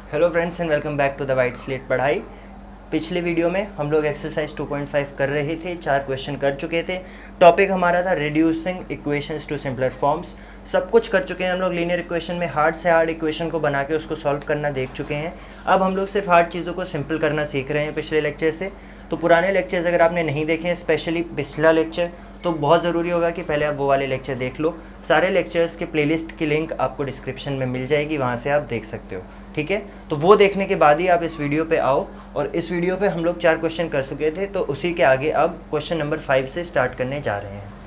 Hello friends and welcome back to the white slate पढ़ाई। पिछले video में हम लोग एक्सरसाइज 2.5 कर रहे थे, 4 क्वेश्चन कर चुके थे। टॉपिक हमारा था reducing equations to simpler forms. सब कुछ कर चुके हैं हम लोग। लीनियर इक्वेशन में हार्ड से हार्ड इक्वेशन को बना के उसको सॉल्व करना देख चुके हैं। अब हम लोग सिर्फ हार्ड चीज़ों को सिंपल करना सीख रहे हैं पिछले लेक्चर से। तो पुराने लेक्चर्स अगर आपने नहीं देखे हैं, स्पेशली पिछला लेक्चर, तो बहुत ज़रूरी होगा कि पहले आप वो वाले लेक्चर देख लो। सारे लेक्चर्स के प्लेलिस्ट की लिंक आपको डिस्क्रिप्शन में मिल जाएगी, वहाँ से आप देख सकते हो। ठीक है, तो वो देखने के बाद ही आप इस वीडियो पे आओ। और इस वीडियो पे हम लोग 4 क्वेश्चन कर चुके थे, तो उसी के आगे अब क्वेश्चन नंबर 5 से स्टार्ट करने जा रहे हैं।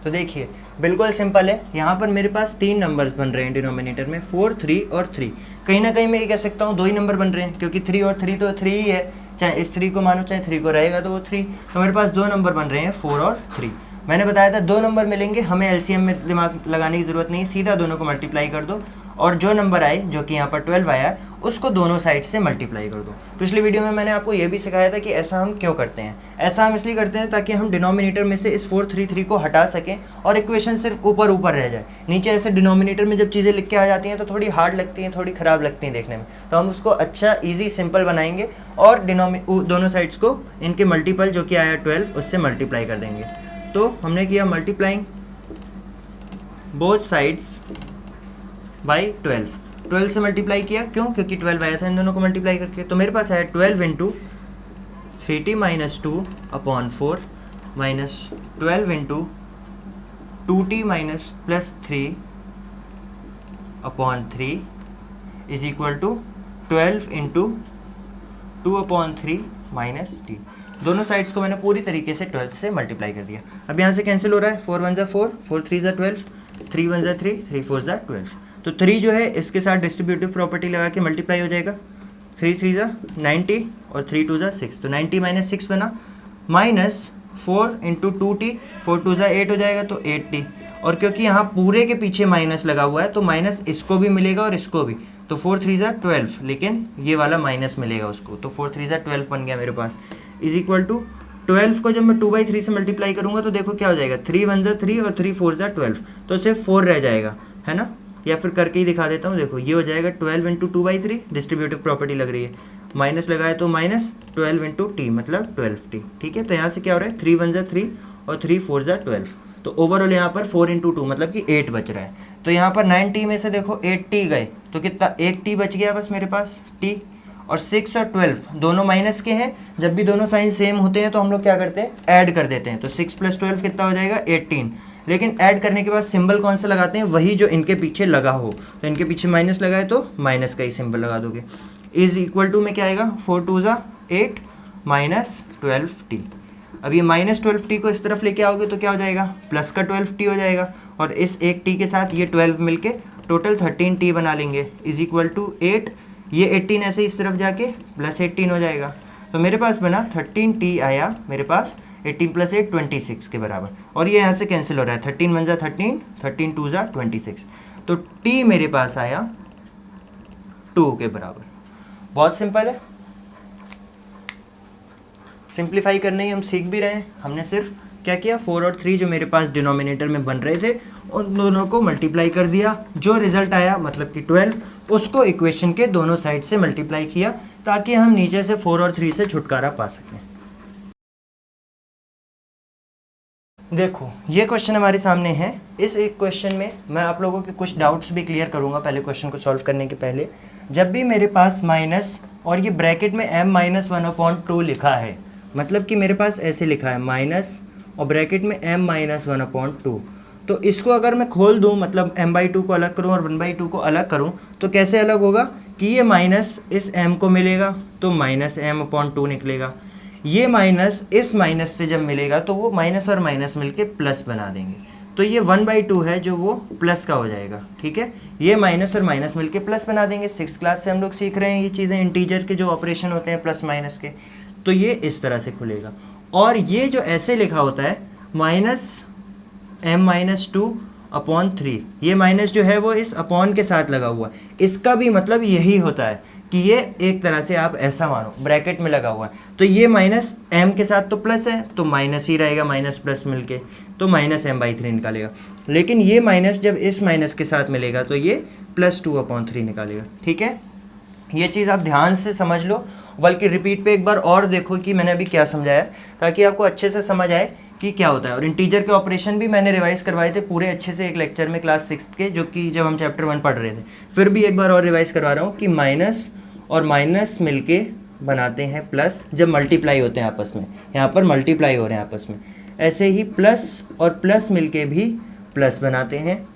तो देखिए, बिल्कुल सिंपल है। यहाँ पर मेरे पास 3 नंबर्स बन रहे हैं डिनोमिनेटर में, 4, 3 और 3। कहीं ना कहीं मैं ये कह सकता हूँ 2 ही नंबर बन रहे हैं, क्योंकि 3 और 3 तो 3 ही है। चाहे इस 3 को मानो चाहे 3 को, रहेगा तो वो 3। तो मेरे पास 2 नंबर बन रहे हैं, 4 और 3। मैंने बताया था 2 नंबर मिलेंगे, हमें एलसीएम में दिमाग लगाने की ज़रूरत नहीं, सीधा दोनों को मल्टीप्लाई कर दो और जो नंबर आए, जो कि यहाँ पर 12 आया, उसको दोनों साइड से मल्टीप्लाई कर दो। पिछली वीडियो में मैंने आपको ये भी सिखाया था कि ऐसा हम क्यों करते हैं। ऐसा हम इसलिए करते हैं ताकि हम डिनोमिनेटर में से इस 4, 3, 3 को हटा सकें और इक्वेशन सिर्फ ऊपर ऊपर रह जाए। नीचे ऐसे डिनोमिनेटर में जब चीज़ें लिख के आ जाती हैं तो थोड़ी हार्ड लगती हैं, थोड़ी ख़राब लगती हैं देखने में। तो हम उसको अच्छा ईजी सिंपल बनाएंगे और दोनों साइड्स को इनके मल्टीपल, जो कि आया 12, उससे मल्टीप्लाई कर देंगे। तो हमने किया मल्टीप्लाइंग बोथ साइड्स बाई 12 से मल्टीप्लाई किया। क्यों? क्योंकि 12 आया था इन दोनों को मल्टीप्लाई करके। तो मेरे पास आया 12 into 3t minus 2 upon 4 minus 12 into 2t minus plus 3 upon 3 is equal to 12 into 2 upon 3 minus t। दोनों साइड्स को मैंने पूरी तरीके से 12 से मल्टीप्लाई कर दिया। अब यहाँ से कैंसिल हो रहा है, 4 1 ज़ा 4, 4 3 ज़ा 12, 3 1 ज़ा 3, 3 4 ज़ा 12। तो 3 जो है इसके साथ डिस्ट्रीब्यूटिव प्रॉपर्टी लगा के मल्टीप्लाई हो जाएगा। 3 3 ज़ा 90 और 3 2 ज़ा 6, तो 90 माइनस 6 बना, माइनस 4 इंटू 2t, 4 2 ज़ा 8 हो जाएगा, तो 8t। और क्योंकि यहाँ पूरे के पीछे माइनस लगा हुआ है तो माइनस इसको भी मिलेगा और इसको भी, तो 4 3 ज़ा 12, लेकिन ये वाला माइनस मिलेगा उसको, तो 4 3 ज़ा 12 बन गया मेरे पास। इज इक्वल टू 12 को जब मैं 2/3 से मल्टीप्लाई करूँगा तो देखो क्या हो जाएगा, 3 1 ज़ा 3 और 3 4 ज़ा 12, तो सिर्फ 4 रह जाएगा, है ना। या फिर करके ही दिखा देता हूँ, देखो ये हो जाएगा 12 इंटू 2/3, डिस्ट्रीब्यूटिव प्रॉपर्टी लग रही है, माइनस लगाए तो माइनस 12 इंटू टी मतलब 12t। ठीक है, तो यहाँ से क्या हो रहा है, 3 1 ज़ा 3 और 3 4 ज़ा 12, तो ओवरऑल यहाँ पर 4 इंटू 2 मतलब कि 8 बच रहा है। तो यहाँ पर 9t में से देखो 8t गए, तो कितना, 1t बच गया बस मेरे पास t। और 6 और 12 दोनों माइनस के हैं। जब भी दोनों साइन सेम होते हैं तो हम लोग क्या करते हैं, ऐड कर देते हैं। तो 6 + 12 कितना हो जाएगा, 18। लेकिन ऐड करने के बाद सिंबल कौन सा लगाते हैं, वही जो इनके पीछे लगा हो। तो इनके पीछे माइनस लगाए तो माइनस का ही सिंबल लगा दोगे। इज इक्वल टू में क्या आएगा, 4 2 ज़ा 8 माइनस 12t। अब ये माइनस 12t को इस तरफ लेके आओगे तो क्या हो जाएगा, प्लस का 12t हो जाएगा, और इस एक t के साथ ये 12 मिलके टोटल 13t बना लेंगे। इज इक्वल टू 8, ये 18 ऐसे इस तरफ जाके प्लस 18 हो जाएगा। तो मेरे पास बना 13t आया मेरे पास, 18 + 8 26 के बराबर। और ये यहाँ से कैंसिल हो रहा है, 13 1 ज़ा 13, 13 2 ज़ा 26, तो t मेरे पास आया 2 के बराबर। बहुत सिंपल है, सिंप्लीफाई करने ही हम सीख भी रहे हैं। हमने सिर्फ क्या किया, 4 और 3 जो मेरे पास डिनोमिनेटर में बन रहे थे उन दोनों को मल्टीप्लाई कर दिया। जो रिजल्ट आया मतलब कि 12, उसको इक्वेशन के दोनों साइड से मल्टीप्लाई किया ताकि हम नीचे से 4 और 3 से छुटकारा पा सकें। देखो ये क्वेश्चन हमारे सामने है। इस एक क्वेश्चन में मैं आप लोगों के कुछ डाउट्स भी क्लियर करूंगा पहले क्वेश्चन को सॉल्व करने के पहले। जब भी मेरे पास माइनस और ये ब्रैकेट में m-1/2 लिखा है, मतलब कि मेरे पास ऐसे लिखा है माइनस और ब्रैकेट में m-1/2, तो इसको अगर मैं खोल दूं, मतलब m/2 को अलग करूं और 1/2 को अलग करूं, तो कैसे अलग होगा कि ये माइनस इस m को मिलेगा तो माइनस m/2 निकलेगा। ये माइनस इस माइनस से जब मिलेगा तो वो माइनस और माइनस मिलके प्लस बना देंगे, तो ये 1/2 है जो वो प्लस का हो जाएगा। ठीक है, ये माइनस और माइनस मिलके प्लस बना देंगे। 6th क्लास से हम लोग सीख रहे हैं ये चीज़ें, इंटीजर के जो ऑपरेशन होते हैं प्लस माइनस के। तो ये इस तरह से खुलेगा। और ये जो ऐसे लिखा होता है -m-2/3, ये माइनस जो है वो इस अपॉन के साथ लगा हुआ है, इसका भी मतलब यही होता है कि ये एक तरह से आप ऐसा मानो ब्रैकेट में लगा हुआ है। तो ये माइनस m के साथ तो प्लस है, तो माइनस ही रहेगा, माइनस प्लस मिलके। तो -m/3 निकालेगा। लेकिन ये माइनस जब इस माइनस के साथ मिलेगा तो ये +2/3 निकालेगा। ठीक है, ये चीज़ आप ध्यान से समझ लो, बल्कि रिपीट पे एक बार और देखो कि मैंने अभी क्या समझाया, ताकि आपको अच्छे से समझ आए कि क्या होता है। और इंटीजर के ऑपरेशन भी मैंने रिवाइज करवाए थे पूरे अच्छे से एक लेक्चर में क्लास 6 के, जो कि जब हम चैप्टर 1 पढ़ रहे थे। फिर भी एक बार और रिवाइज करवा रहा हूँ कि माइनस और माइनस मिलके बनाते हैं प्लस जब मल्टीप्लाई होते हैं आपस में। यहाँ पर मल्टीप्लाई हो रहे हैं आपस में। ऐसे ही प्लस और प्लस मिलके भी प्लस बनाते हैं।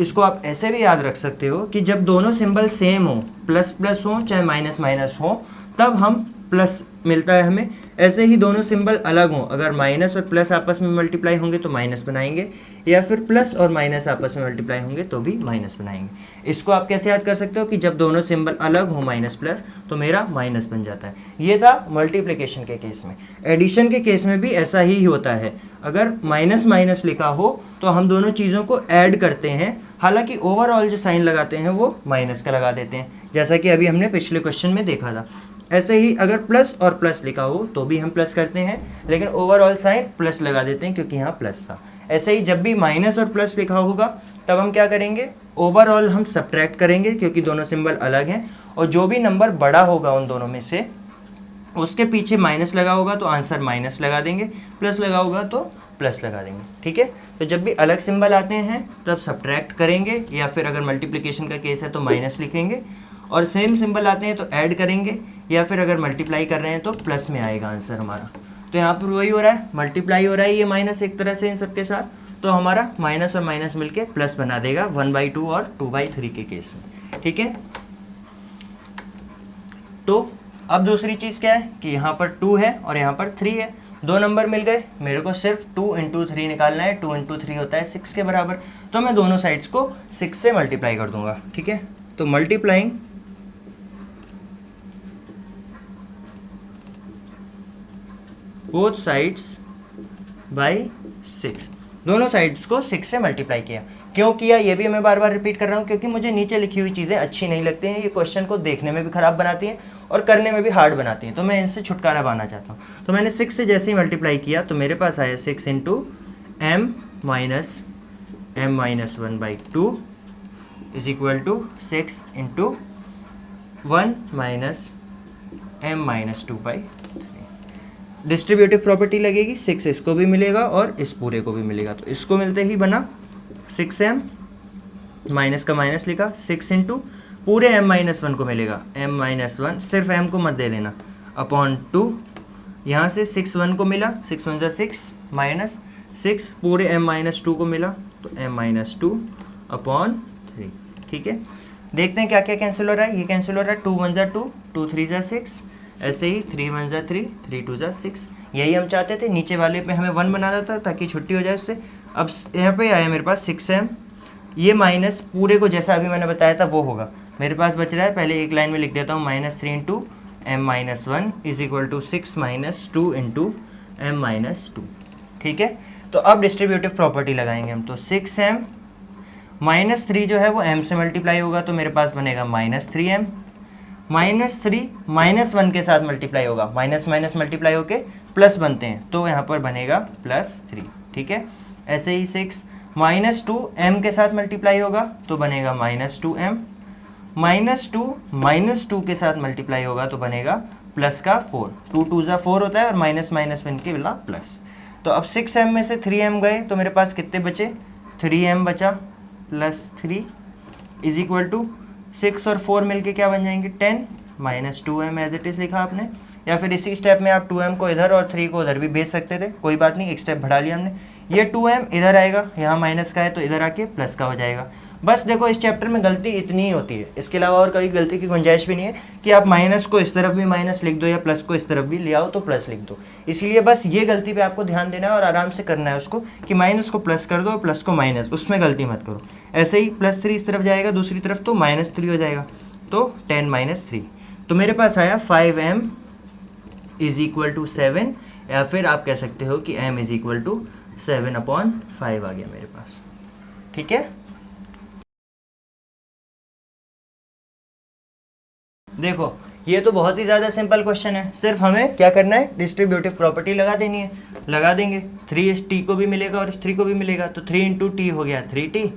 इसको आप ऐसे भी याद रख सकते हो कि जब दोनों सिंबल सेम हो, प्लस प्लस हो चाहे माइनस माइनस हो, तब हम प्लस मिलता है हमें। ऐसे ही दोनों सिंबल अलग हों, अगर माइनस और प्लस आपस में मल्टीप्लाई होंगे तो माइनस बनाएंगे, या फिर प्लस और माइनस आपस में मल्टीप्लाई होंगे तो भी माइनस बनाएंगे। इसको आप कैसे याद कर सकते हो कि जब दोनों सिंबल अलग हो माइनस प्लस तो मेरा माइनस बन जाता है। ये था मल्टीप्लिकेशन के केस में। एडिशन के केस में भी ऐसा ही होता है। अगर माइनस माइनस लिखा हो तो हम दोनों चीज़ों को ऐड करते हैं, हालांकि ओवरऑल जो साइन लगाते हैं वो माइनस का लगा देते हैं, जैसा कि अभी हमने पिछले क्वेश्चन में देखा था। ऐसे ही अगर प्लस और प्लस लिखा हो तो भी हम प्लस करते हैं, लेकिन ओवरऑल साइन प्लस लगा देते हैं क्योंकि यहाँ प्लस था। ऐसे ही जब भी माइनस और प्लस लिखा होगा तब हम क्या करेंगे, ओवरऑल हम सब्ट्रैक्ट करेंगे क्योंकि दोनों सिंबल अलग हैं, और जो भी नंबर बड़ा होगा उन दोनों में से उसके पीछे माइनस लगा होगा तो आंसर माइनस लगा देंगे, प्लस लगा होगा तो प्लस लगा देंगे। ठीक है, तो जब भी अलग सिंबल आते हैं तब सब्ट्रैक्ट करेंगे, या फिर अगर मल्टीप्लिकेशन का केस है तो माइनस लिखेंगे, और सेम सिंबल आते हैं तो ऐड करेंगे, या फिर अगर मल्टीप्लाई कर रहे हैं तो प्लस में आएगा आंसर हमारा। तो यहाँ पर वही हो रहा है, मल्टीप्लाई हो रहा है ये माइनस एक तरह से इन सबके साथ, तो हमारा माइनस और माइनस मिलके प्लस बना देगा 1/2 और 2/3 के केस में। ठीक है, तो अब दूसरी चीज़ क्या है कि यहाँ पर 2 है और यहाँ पर 3 है, दो नंबर मिल गए, मेरे को सिर्फ 2 × 3 निकालना है। 2 × 3 होता है 6 के बराबर, तो मैं दोनों साइड्स को 6 से मल्टीप्लाई कर दूंगा। ठीक है, तो मल्टीप्लाइंग बोथ साइड्स बाय 6, दोनों साइड्स को 6 से मल्टीप्लाई किया। क्यों किया ये भी मैं बार बार रिपीट कर रहा हूँ, क्योंकि मुझे नीचे लिखी हुई चीज़ें अच्छी नहीं लगती हैं। ये क्वेश्चन को देखने में भी ख़राब बनाती हैं और करने में भी हार्ड बनाती हैं, तो मैं इनसे छुटकारा पाना चाहता हूँ। तो मैंने 6 से जैसे ही मल्टीप्लाई किया तो मेरे पास आया 6 × m - m-1/2 is equal to 6 × 1 - m-2/3। Distributive property लगेगी, 6 इसको भी मिलेगा और इस पूरे को भी मिलेगा, तो इसको मिलते ही बना 6m, माइनस का माइनस लिखा, 6 × पूरे m-1 को मिलेगा, m-1 सिर्फ m को मत दे देना, अपॉन 2, यहाँ से 6 1 को मिला, 6 1 = 6 माइनस 6 पूरे m-2 को मिला, तो m-2/3। ठीक है, देखते हैं क्या क्या कैंसिल हो रहा है। ये कैंसिल हो रहा है, 2 1 = 2, 2 3 = 6, ऐसे ही 3 1 = 3, 3 2 = 6। यही हम चाहते थे, नीचे वाले पे हमें 1 बना देता ताकि छुट्टी हो जाए उससे। अब यहाँ पे आया मेरे पास 6m, ये माइनस पूरे को जैसा अभी मैंने बताया था वो होगा। मेरे पास बच रहा है, पहले एक लाइन में लिख देता हूँ, -3 × m-1 is equal to 6 - 2 × m-2। ठीक है, तो अब डिस्ट्रीब्यूटिव प्रॉपर्टी लगाएंगे हम, तो 6m -3 जो है वो m से मल्टीप्लाई होगा, तो मेरे पास बनेगा -3m, -3 -1 के साथ मल्टीप्लाई होगा, माइनस माइनस मल्टीप्लाई होके प्लस बनते हैं, तो यहाँ पर बनेगा +3। ठीक है, ऐसे ही 6 -2 m के साथ मल्टीप्लाई होगा तो बनेगा -2m, -2 के साथ मल्टीप्लाई होगा तो बनेगा +4, 2 2 = 4 होता है और माइनस माइनस बन के मिला प्लस। तो अब 6m में से 3m गए तो मेरे पास कितने बचे, 3m बचा, +3 इज इक्वल टू 6 और 4 मिलके क्या बन जाएंगे, 10 -2m एज इट इज़ लिखा आपने, या फिर इसी स्टेप में आप 2m को इधर और 3 को उधर भी भेज सकते थे, कोई बात नहीं, एक स्टेप बढ़ा लिया हमने। ये 2m इधर आएगा, यहाँ माइनस का है तो इधर आके प्लस का हो जाएगा। बस देखो इस चैप्टर में गलती इतनी ही होती है, इसके अलावा और कोई गलती की गुंजाइश भी नहीं है कि आप माइनस को इस तरफ भी माइनस लिख दो या प्लस को इस तरफ भी ले आओ तो प्लस लिख दो। इसीलिए बस ये गलती पे आपको ध्यान देना है और आराम से करना है उसको, कि माइनस को प्लस कर दो और प्लस को माइनस, उसमें गलती मत करो। ऐसे ही +3 इस तरफ जाएगा दूसरी तरफ तो -3 हो जाएगा, तो 10 - 3, तो मेरे पास आया 5m इज इक्वल टू 7, या फिर आप कह सकते हो कि m इज इक्वल टू 7/5 आ गया मेरे पास। ठीक है, देखो ये तो बहुत ही ज़्यादा सिंपल क्वेश्चन है, सिर्फ हमें क्या करना है, डिस्ट्रीब्यूटिव प्रॉपर्टी लगा देनी है, लगा देंगे। 3 इस टी को भी मिलेगा और इस 3 को भी मिलेगा, तो 3 इंटू टी हो गया 3t,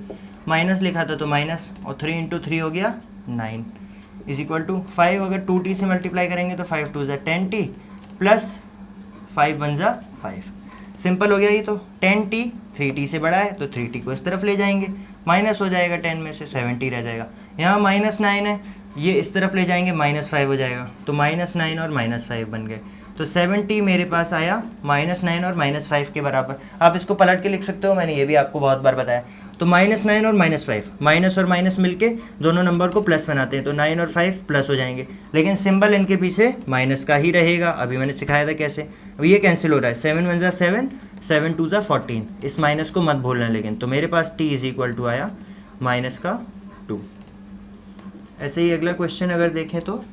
माइनस लिखा था तो माइनस, और 3 इंटू 3 हो गया 9 इज इक्वल टू 5, अगर 2t से मल्टीप्लाई करेंगे तो 5 2 10t प्लस 5 1 5, सिंपल हो गया ये तो। 10t 3t से बड़ा है तो 3t को इस तरफ ले जाएंगे, माइनस हो जाएगा 10 में से 7t रह जाएगा, यहाँ -9 है, ये इस तरफ ले जाएंगे -5 हो जाएगा, तो -9 और -5 बन गए, तो 7t मेरे पास आया -9 और -5 के बराबर। आप इसको पलट के लिख सकते हो, मैंने ये भी आपको बहुत बार बताया। तो -9 और -5, माइनस और माइनस मिलके दोनों नंबर को प्लस बनाते हैं, तो 9 और 5 प्लस हो जाएंगे, लेकिन सिंबल इनके पीछे माइनस का ही रहेगा। अभी मैंने सिखाया था कैसे। अब ये कैंसिल हो रहा है, 7 1 7, 7 2 14, इस माइनस को मत भूलना लेकिन। तो मेरे पास t इज इक्वल टू आया -2। ऐसे ही अगला क्वेश्चन अगर देखें तो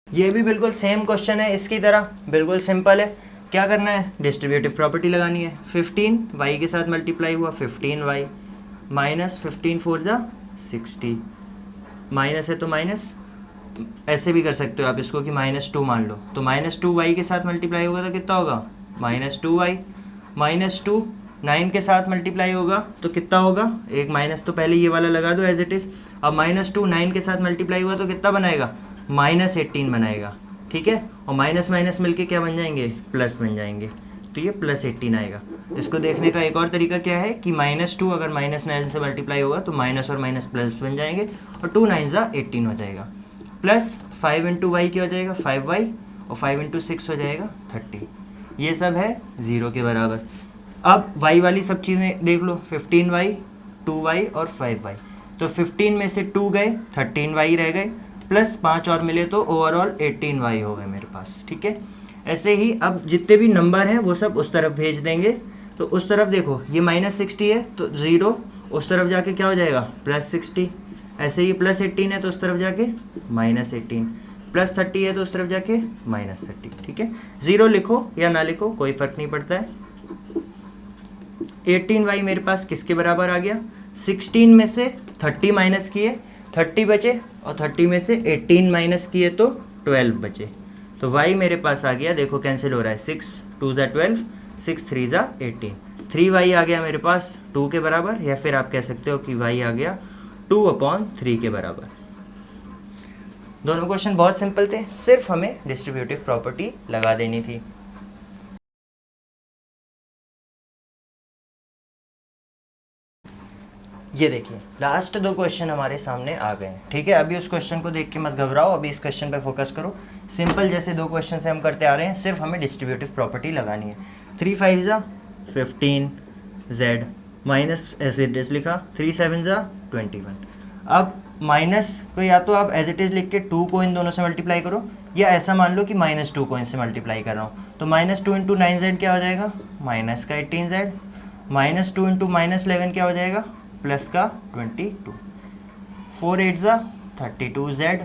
ये भी बिल्कुल सेम क्वेश्चन है, इसकी तरह बिल्कुल सिंपल है। क्या करना है, डिस्ट्रीब्यूटिव प्रॉपर्टी लगानी है। 15 y के साथ मल्टीप्लाई हुआ 15y माइनस 15 4 60, माइनस है तो माइनस, ऐसे भी कर सकते हो आप इसको कि -2 मान लो, तो -2y के साथ मल्टीप्लाई होगा तो कितना होगा, -2y, -2 9 के साथ मल्टीप्लाई होगा तो कितना होगा, एक माइनस तो पहले ये वाला लगा दो एज इट इज़। अब -2 9 के साथ मल्टीप्लाई हुआ तो कितना बनाएगा, -18 बनाएगा, ठीक है। और माइनस माइनस मिलके क्या बन जाएंगे, प्लस बन जाएंगे, तो ये +18 आएगा। इसको देखने का एक और तरीका क्या है कि -2 अगर -9 से मल्टीप्लाई होगा तो माइनस और माइनस प्लस बन जाएंगे, और 2 9 18 हो जाएगा, प्लस 5 इंटू वाई क्या हो जाएगा 5y, और 5 इंटू 6 हो जाएगा 30। ये सब है 0 के बराबर। अब y वाली सब चीज़ें देख लो, 15y 2y और 5y, तो 15 में से 2 गए 13y रह गए, प्लस 5 और मिले तो ओवरऑल 18y हो गए मेरे पास, ठीक है। ऐसे ही अब जितने भी नंबर हैं वो सब उस तरफ भेज देंगे, तो उस तरफ देखो ये -60 है तो 0, उस तरफ जाके क्या हो जाएगा +60, ऐसे ही +18 है तो उस तरफ जाके -18, +30 है तो उस तरफ जाके -30, ठीक है। 0 लिखो या ना लिखो कोई फ़र्क नहीं पड़ता है। 18y मेरे पास किसके बराबर आ गया, 16 में से 30 माइनस किए 30 बचे, और 30 में से 18 माइनस किए तो 12 बचे, तो y मेरे पास आ गया, देखो कैंसिल हो रहा है, 6 2 12, 6 3 18, 3y आ गया मेरे पास 2 के बराबर, या फिर आप कह सकते हो कि y आ गया 2/3 के बराबर। दोनों क्वेश्चन बहुत सिंपल थे, सिर्फ हमें डिस्ट्रीब्यूटिव प्रॉपर्टी लगा देनी थी। ये देखिए लास्ट 2 क्वेश्चन हमारे सामने आ गए हैं, ठीक है। अभी उस क्वेश्चन को देख के मत घबराओ, अभी इस क्वेश्चन पे फोकस करो। सिंपल जैसे 2 क्वेश्चन से हम करते आ रहे हैं, सिर्फ हमें डिस्ट्रीब्यूटिव प्रॉपर्टी लगानी है। 3 5 15 z minus as it is लिखा, 3 7 21। अब माइनस को या तो आप एज इट इज़ लिख के 2 को इन दोनों से मल्टीप्लाई करो, या ऐसा मान लो कि -2 को इनसे मल्टीप्लाई कर रहा हूँ, तो -2 इंटू 9z क्या हो जाएगा, माइनस का 18z, -2 इंटू -11 क्या हो जाएगा, प्लस का 22, 4 8 32z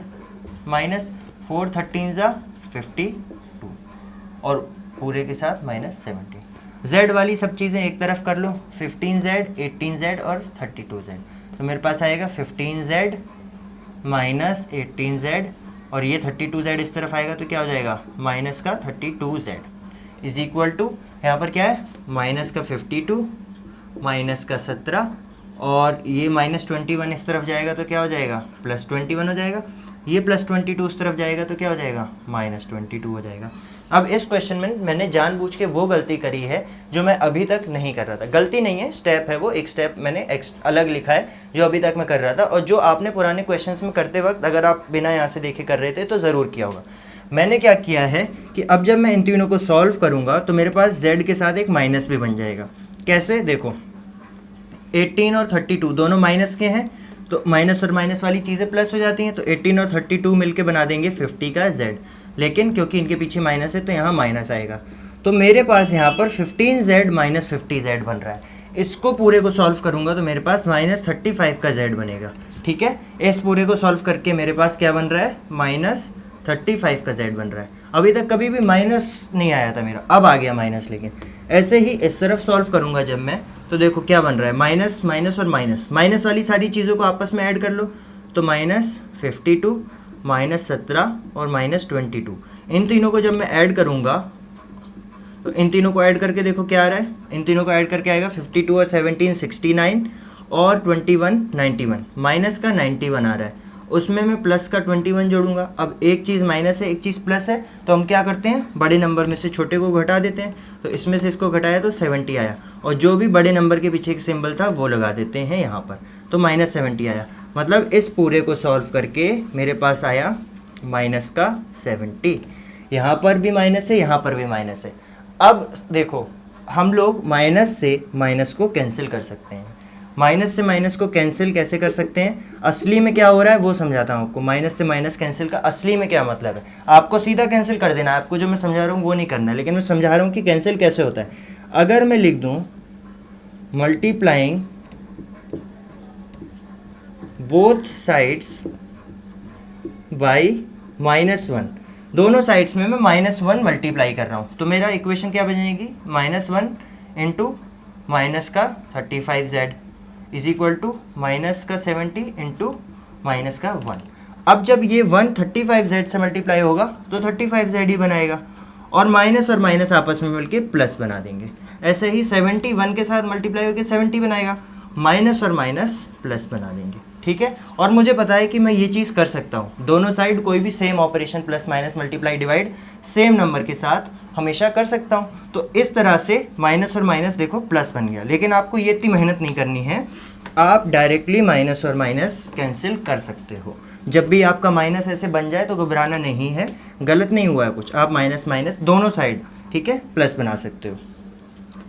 माइनस 4 13 52, और पूरे के साथ -17। z वाली सब चीज़ें एक तरफ कर लो, 15z 18z और 32z, तो मेरे पास आएगा 15z माइनस 18z, और ये 32z इस तरफ आएगा तो क्या हो जाएगा, माइनस का 32z इज इक्वल टू, यहाँ पर क्या है, माइनस का 52 माइनस का 17, और ये -21 इस तरफ जाएगा तो क्या हो जाएगा, +21 हो जाएगा, ये +22 उस तरफ जाएगा तो क्या हो जाएगा, -22 हो जाएगा। अब इस क्वेश्चन में मैंने जानबूझ के वो गलती करी है जो मैं अभी तक नहीं कर रहा था। गलती नहीं है, स्टेप है वो, एक स्टेप मैंने अलग लिखा है जो अभी तक मैं कर रहा था, और जो आपने पुराने क्वेश्चंस में करते वक्त अगर आप बिना यहाँ से देखे कर रहे थे तो ज़रूर किया होगा। मैंने क्या किया है कि अब जब मैं इन तीनों को सॉल्व करूँगा तो मेरे पास z के साथ एक माइनस भी बन जाएगा। कैसे, देखो 18 और 32 दोनों माइनस के हैं, तो माइनस और माइनस वाली चीज़ें प्लस हो जाती हैं, तो 18 और 32 मिलके बना देंगे 50 का z, लेकिन क्योंकि इनके पीछे माइनस है तो यहाँ माइनस आएगा, तो मेरे पास यहाँ पर 15z माइनस 50z बन रहा है। इसको पूरे को सॉल्व करूँगा तो मेरे पास -35 का z बनेगा, ठीक है। इस पूरे को सॉल्व करके मेरे पास क्या बन रहा है, -35 का z बन रहा है। अभी तक कभी भी माइनस नहीं आया था मेरा, अब आ गया माइनस, लेकिन ऐसे ही इस तरफ सॉल्व करूँगा जब मैं, तो देखो क्या बन रहा है, माइनस माइनस और माइनस, माइनस वाली सारी चीज़ों को आपस में ऐड कर लो, तो -52, -17 और -22। इन तीनों को जब मैं ऐड करूँगा तो इन तीनों को ऐड करके देखो क्या आ रहा है, इन तीनों को ऐड करके आएगा 52 और 17 69 और 21 91, माइनस का 91 आ रहा है, उसमें मैं प्लस का 21 जोड़ूंगा। अब एक चीज़ माइनस है एक चीज़ प्लस है, तो हम क्या करते हैं, बड़े नंबर में से छोटे को घटा देते हैं। तो इसमें से इसको घटाया तो 70 आया, और जो भी बड़े नंबर के पीछे एक सिंबल था वो लगा देते हैं यहाँ पर, तो -70 आया। मतलब इस पूरे को सॉल्व करके मेरे पास आया माइनस का 70। यहाँ पर भी माइनस है, यहाँ पर भी माइनस है। अब देखो हम लोग माइनस से माइनस को कैंसिल कर सकते हैं। माइनस से माइनस को कैंसिल कैसे कर सकते हैं, असली में क्या हो रहा है वो समझाता हूँ आपको। माइनस से माइनस कैंसिल का असली में क्या मतलब है, आपको सीधा कैंसिल कर देना है, आपको जो मैं समझा रहा हूँ वो नहीं करना है, लेकिन मैं समझा रहा हूँ कि कैंसिल कैसे होता है। अगर मैं लिख दूँ मल्टीप्लाइंग बोथ साइड्स बाई -1, दोनों साइड्स में मैं -1 मल्टीप्लाई कर रहा हूँ, तो मेरा इक्वेशन क्या बन जाएगी, -1 इंटू माइनस का 35z is equal to minus का 70 इंटू माइनस का 1। अब जब ये 1 35z से मल्टीप्लाई होगा तो 35z ही बनाएगा, और माइनस आपस में मिलके प्लस बना देंगे। ऐसे ही 71 के साथ मल्टीप्लाई होकर 70 बनाएगा, माइनस और माइनस प्लस बना देंगे, ठीक है। और मुझे पता है कि मैं ये चीज़ कर सकता हूँ, दोनों साइड कोई भी same operation plus minus multiply divide same number के साथ हमेशा कर सकता हूँ। तो इस तरह से माइनस और माइनस देखो प्लस बन गया, लेकिन आपको ये इतनी मेहनत नहीं करनी है, आप डायरेक्टली माइनस और माइनस कैंसिल कर सकते हो। जब भी आपका माइनस ऐसे बन जाए तो घबराना नहीं है, गलत नहीं हुआ है कुछ, आप माइनस माइनस दोनों साइड, ठीक है, प्लस बना सकते हो।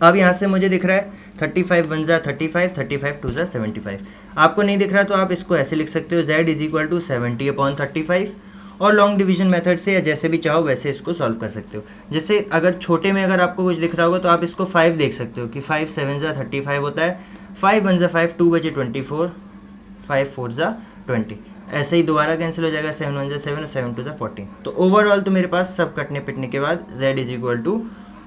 अब यहाँ से मुझे दिख रहा है 35 1 जा 35, 35 2 जा 75। आपको नहीं दिख रहा तो आप इसको ऐसे लिख सकते हो, z इज इक्वल टू 70/35, और लॉन्ग डिवीजन मेथड से या जैसे भी चाहो वैसे इसको सॉल्व कर सकते हो। जैसे अगर छोटे में अगर आपको कुछ दिख रहा होगा तो आप इसको 5 देख सकते हो कि 5 7 जा 35 होता है, 5 1 जा 5, 2 बचे 24, 5 4 जा 20, ऐसे ही दोबारा कैंसिल हो जाएगा, 7 1 जा 7 और 7 2 जा 14। तो ओवरऑल तो मेरे पास सब कटने पिटने के बाद z इज इक्वल टू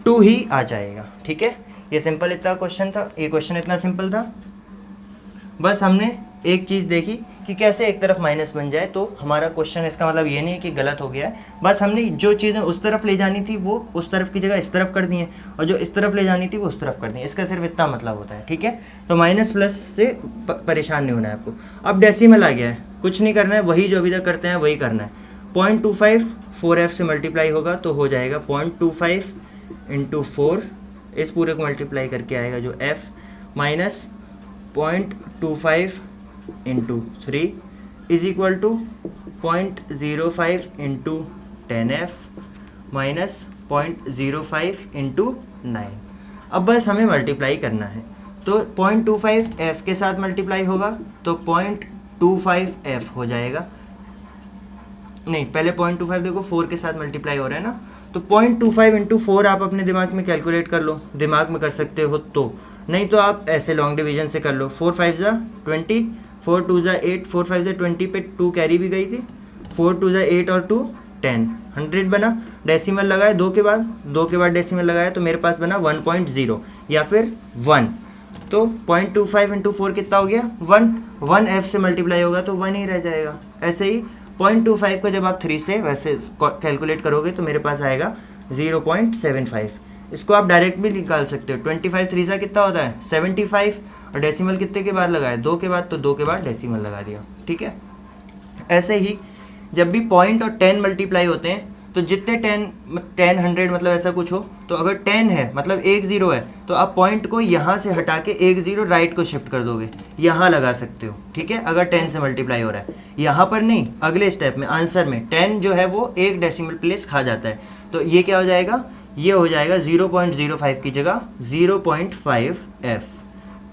2 ही आ जाएगा, ठीक है। ये सिंपल इतना क्वेश्चन था, ये क्वेश्चन इतना सिंपल था। बस हमने एक चीज़ देखी कि कैसे एक तरफ माइनस बन जाए, तो हमारा क्वेश्चन इसका मतलब ये नहीं है कि गलत हो गया है, बस हमने जो चीज़ें उस तरफ ले जानी थी वो उस तरफ की जगह इस तरफ कर दी हैं, और जो इस तरफ ले जानी थी वो उस तरफ कर दी है, इसका सिर्फ इतना मतलब होता है, ठीक है। तो माइनस प्लस से परेशान नहीं होना है आपको। अब डेसिमल आ गया है, कुछ नहीं करना है, वही जो अभी तक करते हैं वही करना है। 0.25 4f से मल्टीप्लाई होगा तो हो जाएगा 0.25 इंटू 4, इस पूरे को मल्टीप्लाई करके आएगा जो f, minus 0.25 into 3 is equal to 0.05 into 10f minus 0.05 into 9। अब बस हमें मल्टीप्लाई करना है, तो 0.25 f के साथ मल्टीप्लाई होगा तो 0.25 f हो जाएगा, नहीं पहले 0.25 देखो 4 के साथ मल्टीप्लाई हो रहा है ना, तो 0.25 इंटू 4 आप अपने दिमाग में कैलकुलेट कर लो, दिमाग में कर सकते हो तो, नहीं तो आप ऐसे लॉन्ग डिवीजन से कर लो। 4 5 जा 20, 4 2 जा 8, 4 5 जा 20 पे 2 कैरी भी गई थी, 4 2 जा 8 और 2 10, 100 बना। डेसिमल लगाए 2 के बाद डेसिमल लगाया तो मेरे पास बना 1.0 या फिर 1, तो 0.25 इंटू 4 कितना हो गया 1 f से मल्टीप्लाई होगा तो 1 ही रह जाएगा। ऐसे ही 0.25 को जब आप 3 से वैसे कैलकुलेट करोगे तो मेरे पास आएगा 0.75। इसको आप डायरेक्ट भी निकाल सकते हो, 25 3 से कितना होता है 75, और डेसिमल कितने के बाद लगाया 2 के बाद, तो 2 के बाद डेसिमल लगा दिया, ठीक है। ऐसे ही जब भी पॉइंट और 10 मल्टीप्लाई होते हैं तो जितने 10 100 मतलब ऐसा कुछ हो, तो अगर 10 है मतलब 1 0 है तो आप पॉइंट को यहाँ से हटा के 1 0 राइट को शिफ्ट कर दोगे, यहाँ लगा सकते हो, ठीक है। अगर 10 से मल्टीप्लाई हो रहा है, यहाँ पर नहीं, अगले स्टेप में आंसर में 10 जो है वो एक डेसिमल प्लेस खा जाता है, तो ये क्या हो जाएगा, ये हो जाएगा 0.05 की जगह 0.5 f।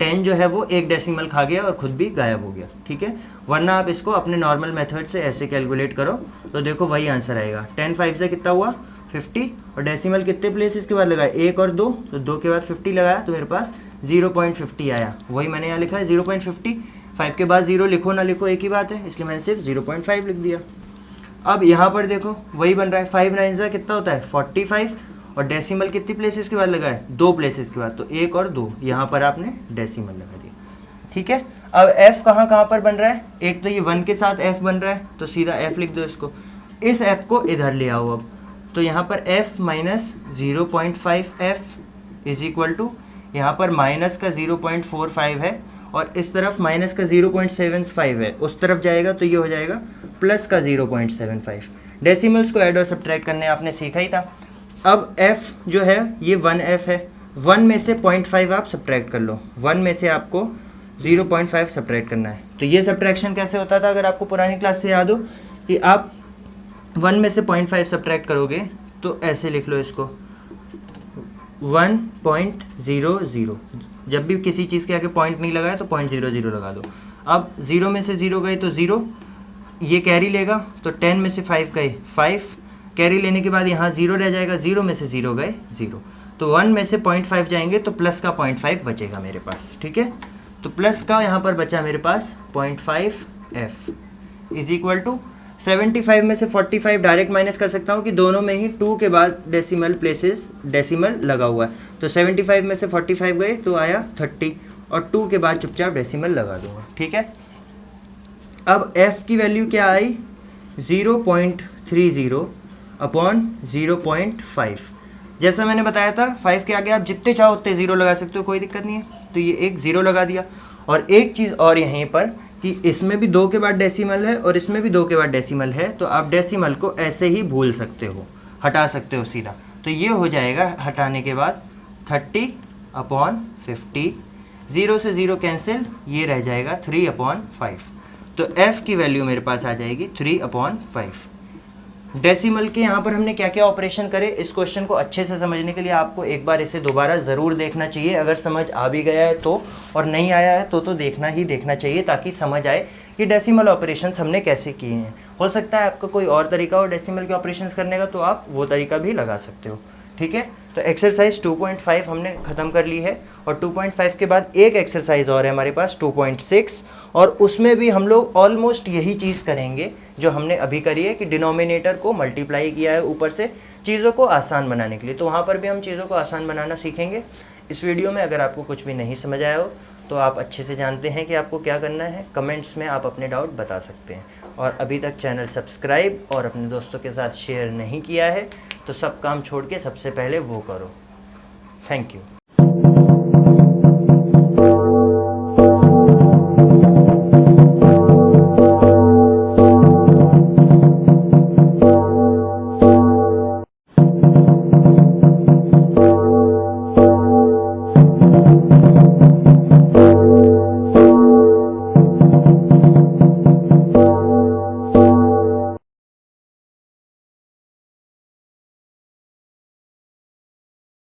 10 जो है वो एक डेसिमल खा गया और खुद भी गायब हो गया, ठीक है। वरना आप इसको अपने नॉर्मल मेथड से ऐसे कैलकुलेट करो तो देखो वही आंसर आएगा। 10 5 से कितना हुआ 50, और डेसिमल कितने प्लेसेस के बाद लगाया 1 और 2, तो 2 के बाद 50 लगाया तो मेरे पास 0.50 आया, वही मैंने यहाँ लिखा है 0.50। 5 के बाद 0 लिखो ना लिखो एक ही बात है, इसलिए मैंने सिर्फ 0.5 लिख दिया। अब यहाँ पर देखो वही बन रहा है, 5 9 से कितना होता है 45, और डेसिमल कितनी प्लेसेस के बाद लगा है 2 प्लेसेस के बाद, तो 1 और 2, यहाँ पर आपने डेसिमल लगा दिया, ठीक है। अब f कहाँ कहाँ पर बन रहा है, एक तो ये 1 के साथ f बन रहा है, तो सीधा f लिख दो इसको, इस f को इधर ले आओ अब, तो यहाँ पर f minus 0.5f is equal to, यहाँ पर माइनस का 0.45 है और इस तरफ माइनस का 0.75 है, उस तरफ जाएगा तो ये हो जाएगा प्लस का 0.75। डेसिमल्स को ऐड और सब्ट्रैक्ट करने आपने सीखा ही था। अब f जो है ये 1f है, 1 में से 0.5 आप सब्ट्रैक्ट कर लो, 1 में से आपको 0.5 सब्ट्रैक्ट करना है। तो ये सब्ट्रैक्शन कैसे होता था, अगर आपको पुरानी क्लास से याद हो कि आप 1 में से 0.5 सब्ट्रैक्ट करोगे तो ऐसे लिख लो इसको 1.00, जब भी किसी चीज़ के आगे पॉइंट नहीं लगाए तो 0.00 लगा दो। अब 0 में से 0 गए तो 0, ये कैरी लेगा तो 10 में से 5 गए 5, कैरी लेने के बाद यहाँ 0 रह जाएगा, 0 में से 0 गए 0, तो 1 में से 0.5 जाएंगे तो प्लस का 0.5 बचेगा मेरे पास, ठीक है। तो प्लस का यहाँ पर बचा मेरे पास 0.5f इज इक्वल टू 75 में से 45 डायरेक्ट माइनस कर सकता हूँ कि दोनों में ही 2 के बाद डेसिमल प्लेसेस डेसिमल लगा हुआ है, तो 75 में से 45 गए तो आया 30 और 2 के बाद चुपचाप डेसिमल लगा दूंगा, ठीक है। अब f की वैल्यू क्या आई 0.30 अपॉन 0.5, जैसा मैंने बताया था 5 के आगे आप जितने चाहो उतने 0 लगा सकते हो, कोई दिक्कत नहीं है, तो ये एक 0 लगा दिया। और एक चीज़ और यहीं पर कि इसमें भी 2 के बाद डेसिमल है और इसमें भी 2 के बाद डेसिमल है, तो आप डेसिमल को ऐसे ही भूल सकते हो, हटा सकते हो सीधा, तो ये हो जाएगा हटाने के बाद 30/50, 0 से 0 कैंसिल, ये रह जाएगा 3/5, तो f की वैल्यू मेरे पास आ जाएगी 3/5। डेसिमल के यहाँ पर हमने क्या क्या ऑपरेशन करे, इस क्वेश्चन को अच्छे से समझने के लिए आपको एक बार इसे दोबारा ज़रूर देखना चाहिए, अगर समझ आ भी गया है तो, और नहीं आया है तो देखना ही देखना चाहिए, ताकि समझ आए कि डेसिमल ऑपरेशंस हमने कैसे किए हैं। हो सकता है आपका कोई और तरीका हो डेसिमल के ऑपरेशंस करने का, तो आप वो तरीका भी लगा सकते हो, ठीक है। तो एक्सरसाइज 2.5 हमने ख़त्म कर ली है, और 2.5 के बाद एक एक्सरसाइज और है हमारे पास 2.6, और उसमें भी हम लोग ऑलमोस्ट यही चीज़ करेंगे जो हमने अभी करी है कि डिनोमिनेटर को मल्टीप्लाई किया है ऊपर से चीज़ों को आसान बनाने के लिए, तो वहाँ पर भी हम चीज़ों को आसान बनाना सीखेंगे इस वीडियो में। अगर आपको कुछ भी नहीं समझ आया हो तो आप अच्छे से जानते हैं कि आपको क्या करना है, कमेंट्स में आप अपने डाउट बता सकते हैं। और अभी तक चैनल सब्सक्राइब और अपने दोस्तों के साथ शेयर नहीं किया है तो सब काम छोड़ के सबसे पहले वो करो। Thank you.